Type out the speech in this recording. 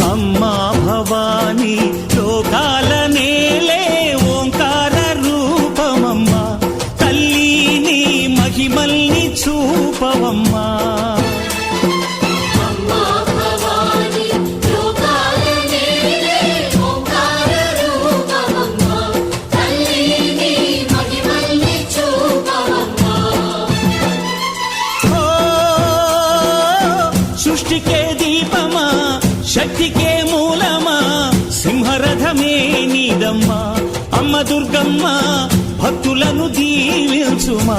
అమ్మా భవానీ లోకాల నేలే ఓంకార రూపమమ్మా తల్లి నీ మహిమల్ని చూపవమ్మా సృష్టికే దీపమా శక్తికే మూలమా సింహరథమే నీదమ్మా అమ్మ దుర్గమ్మ భక్తులను దీవించుమా